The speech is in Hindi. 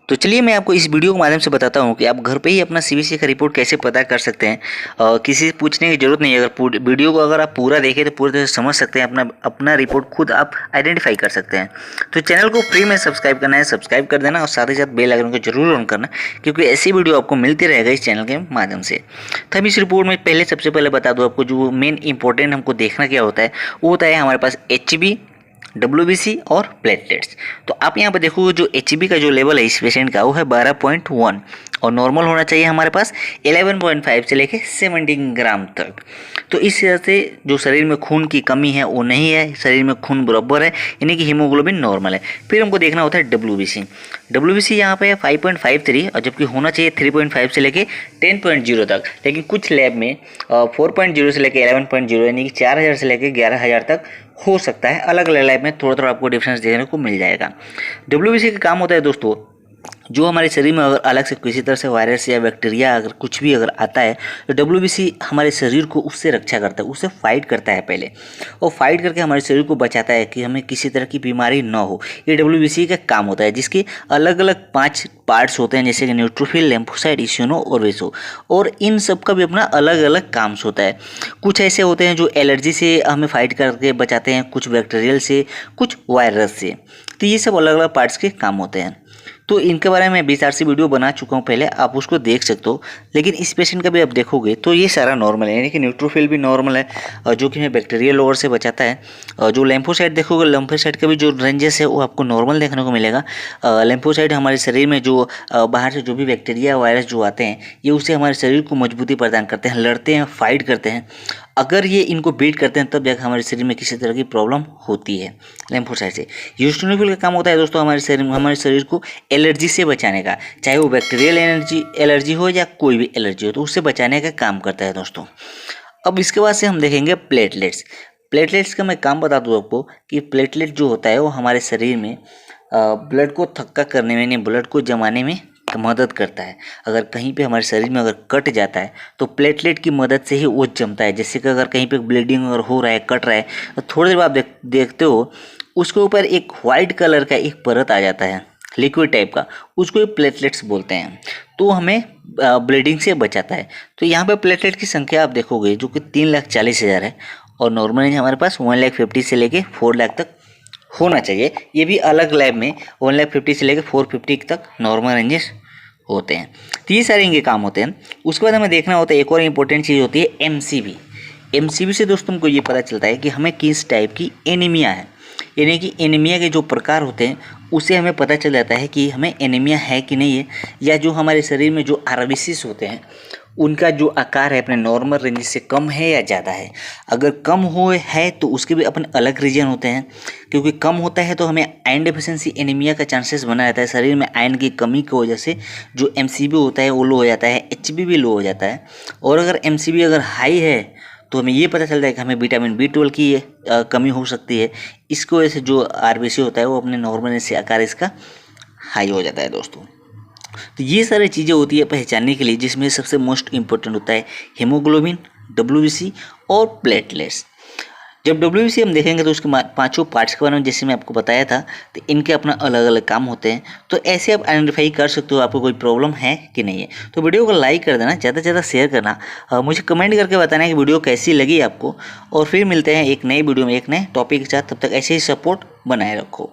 तो चलिए मैं आपको इस वीडियो के माध्यम से बताता हूँ कि आप घर पे ही अपना सीबीएसई का रिपोर्ट कैसे पता कर सकते हैं। किसी से पूछने की जरूरत नहीं है। अगर वीडियो को अगर आप पूरा देखें तो पूरी तरह से समझ सकते हैं। अपना अपना रिपोर्ट खुद आप आइडेंटिफाई कर सकते हैं। तो चैनल को फ्री में सब्सक्राइब करना है, सब्सक्राइब कर देना और साथ ही साथ बेल आइकन को जरूर ऑन करना, क्योंकि ऐसी वीडियो आपको मिलती रहेगा इस चैनल के माध्यम से। तो हम इस रिपोर्ट में सबसे पहले बता दूँ आपको, जो मेन इंपॉर्टेंट हमको देखना क्या होता है वो होता है हमारे पास HB, WBC और प्लेटलेट्स। तो आप यहाँ पर देखोगे जो HB का जो लेवल है इस पेशेंट का वो है 12.1 और नॉर्मल होना चाहिए हमारे पास 11.5 से लेके 17 ग्राम तक। तो इस तरह से जो शरीर में खून की कमी है वो नहीं है, शरीर में खून बराबर है, यानी कि हीमोग्लोबिन नॉर्मल है। फिर हमको देखना होता है WBC यहाँ पे है 5.53 और जबकि होना चाहिए 3.5 से लेके 10.0 तक। लेकिन कुछ लैब में 4.0 से लेके 11.0 यानी कि 4000 से लेके 11000 तक हो सकता है। अलग अलग लैब में थोड़ा थोड़ा आपको डिफरेंस देखने को मिल जाएगा। WBC का काम होता है दोस्तों, जो हमारे शरीर में अगर अलग से किसी तरह से वायरस या बैक्टीरिया अगर कुछ भी अगर आता है तो WBC हमारे शरीर को उससे रक्षा करता है, उससे फाइट करता है पहले, और फाइट करके हमारे शरीर को बचाता है कि हमें किसी तरह की बीमारी ना हो। ये WBC का काम होता है, जिसके अलग अलग 5 पार्ट्स होते हैं, जैसे कि न्यूट्रोफिल, लिम्फोसाइट, इम्यूनो और वेसो, और इन सब का भी अपना अलग अलग काम होता है। कुछ ऐसे होते हैं जो एलर्जी से हमें फाइट करके बचाते हैं, कुछ बैक्टीरियल से, कुछ वायरस से। तो ये सब अलग अलग पार्ट्स के काम होते हैं। तो इनके बारे में विस्तार से वीडियो बना चुका हूँ पहले, आप उसको देख सकते हो। लेकिन इस पेशेंट का भी आप देखोगे तो ये सारा नॉर्मल है, यानी कि न्यूट्रोफिल भी नॉर्मल है, जो कि हमें बैक्टीरियल लोअर से बचाता है। और जो लिम्फोसाइट देखोगे, लिम्फोसाइट का भी जो रेंजेस है वो आपको नॉर्मल देखने को मिलेगा। लिम्फोसाइट हमारे शरीर में जो बाहर से जो भी बैक्टीरिया वायरस जो आते हैं, ये उससे हमारे शरीर को मजबूती प्रदान करते हैं, लड़ते हैं, फाइट करते हैं। अगर ये इनको बीट करते हैं तब जाकर हमारे शरीर में किसी तरह की प्रॉब्लम होती है लिम्फोसाइट से। यूस्टोनिफिल का काम होता है दोस्तों हमारे शरीर को एलर्जी से बचाने का, चाहे वो बैक्टीरियल एलर्जी हो या कोई भी एलर्जी हो, तो उससे बचाने का काम करता है दोस्तों। अब इसके बाद से हम देखेंगे प्लेटलेट्स का मैं काम बता दूँ आपको कि प्लेटलेट जो होता है वो हमारे शरीर में ब्लड को थक्का करने में, यानी ब्लड को जमाने में मदद करता है। अगर कहीं पे हमारे शरीर में अगर कट जाता है तो प्लेटलेट की मदद से ही वो जमता है। जैसे कि अगर कहीं पे ब्लीडिंग अगर हो रहा है, कट रहा है, तो थोड़ी देर बाद देखते हो उसके ऊपर एक वाइट कलर का एक परत आ जाता है, लिक्विड टाइप का, उसको प्लेटलेट्स बोलते हैं। तो हमें ब्लीडिंग से बचाता है। तो यहाँ पे प्लेटलेट की संख्या आप देखोगे जो कि 3,40,000 है, और नॉर्मल रेंज हमारे पास 1,50,000 से लेके 4 लाख तक होना चाहिए। ये भी अलग लैब में 1,50,000 से लेके 450 तक नॉर्मल रेंजेस होते हैं। तो ये सारे इनके काम होते हैं। उसके बाद हमें देखना होता है, एक और इम्पोर्टेंट चीज़ होती है MCV से दोस्तों हमको ये पता चलता है कि हमें किस टाइप की एनीमिया है, यानी कि एनीमिया के जो प्रकार होते हैं उससे हमें पता चल जाता है कि हमें एनीमिया है कि नहीं है, या जो हमारे शरीर में जो RBCs होते हैं उनका जो आकार है अपने नॉर्मल रेंज से कम है या ज़्यादा है। अगर कम हो है तो उसके भी अपने अलग रीजन होते हैं, क्योंकि कम होता है तो हमें आयरन डेफिशिएंसी एनीमिया का चांसेस बना रहता है। शरीर में आयरन की कमी की वजह से जो MCV होता है वो लो हो जाता है, HB भी लो हो जाता है। और अगर MCV अगर हाई है तो हमें ये पता चलता है कि हमें विटामिन B12 की कमी हो सकती है। इसकी वजह से जो RBC होता है वो अपने नॉर्मल से आकार इसका हाई हो जाता है दोस्तों। तो ये सारी चीज़ें होती है पहचानने के लिए, जिसमें सबसे मोस्ट इम्पोर्टेंट होता है हीमोग्लोबिन, WBC और प्लेटलेट्स। जब WBC हम देखेंगे तो उसके 5 पार्ट्स के बारे में जैसे मैं आपको बताया था, तो इनके अपना अलग अलग काम होते हैं। तो ऐसे आप आइडेंटिफाई कर सकते हो आपको कोई प्रॉब्लम है कि नहीं है। तो वीडियो को लाइक कर देना, ज़्यादा से ज़्यादा शेयर करना, मुझे कमेंट करके बताना कि वीडियो कैसी लगी आपको। और फिर मिलते हैं एक नई वीडियो में एक नए टॉपिक के साथ। तब तक ऐसे ही सपोर्ट बनाए रखो।